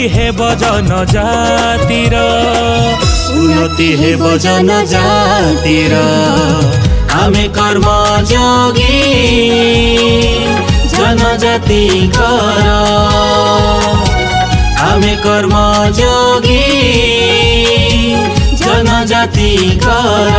हेब जनजातिर उन्नति हेब जनजातिर आमे कर्मयोगी जनजातिकर आमे कर्मयोगी जनजातिकर।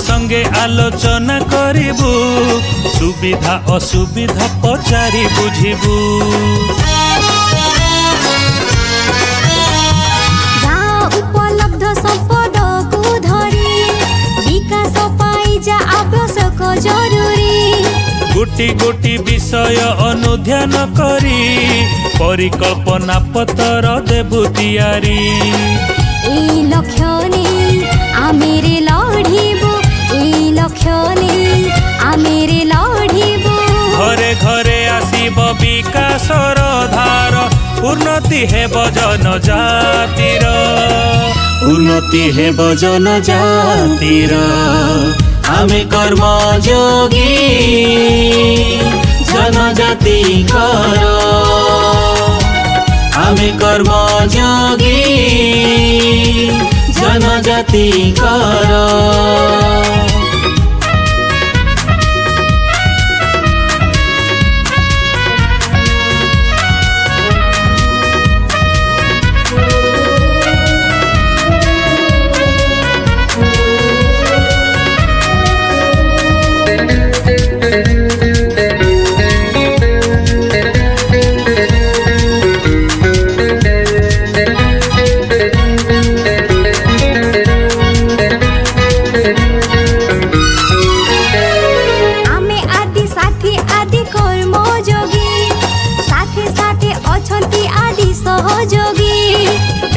संगे आलोचना करिबु सुविधा असुविधा पचारि बुझिबु उपलब्ध संपद को धरी विकास पाई जा आवश्यक जरूरी गोटी गोटी विषय अनुध्यान करी परिकल्पना पत्र देबु तैयारी ए लक्ष्य नहीं आमेरे लढ़िबु आमेरे लढ़िबु घरे घरे आसीब विकासर धार उन्नति हेब जनजातिर उन्नति हेब जनजातिर आमे कर्मयोगी जनजातिकर आमे कर्मयोगी जनजातिकर।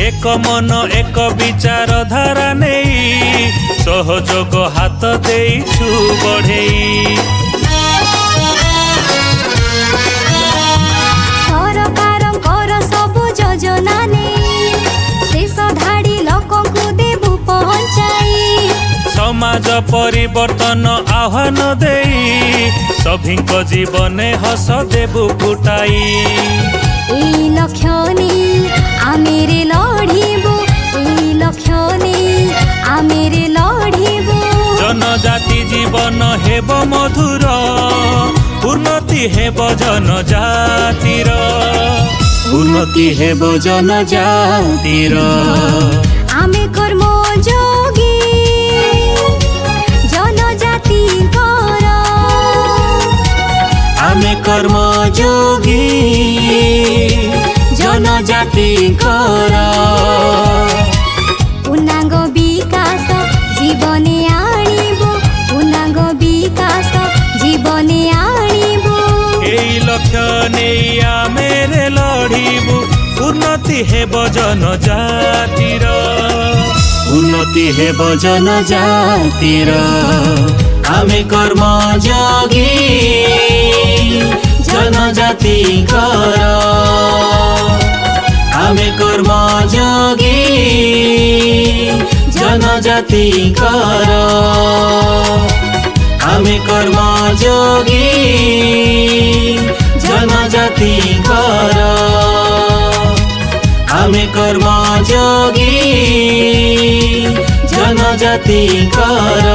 एक मन एक विचार धारा नहीं सहयोग हाथ देइछु बढ़ेई सरकार सब योजना नहीं शेष धाड़ी लोक को देबु पहुंचाई समाज परिवर्तन आह्वान देई सभिंक जीवने हस देबु फुटाई ए लक्ष्य नहीं आमेरे लढ़िबु ए लक्ष्य नहीं आमेरे लढ़िबु जनजाति जीवन हेब मधुर उन्नति हेब जनजातिर उन्नति हेब जनजातिर आमे कर्मयोगी जनजातिकर आमे कर्मयोगी जनजातिकर पूर्णांग विकास जीवने आनिबु पूर्णांग विकास जीवने आनिबु एई लक्ष्य नेई आमेरे लढ़िबु उन्नति हेब जनजातिर उन्नति हेब जनजातिर आमे कर्मयोगी जनजातिकर आमे कर्मयोगी जनजातिकर आमे कर्मयोगी जनजातिकर आमे कर्मयोगी जनजातिकर।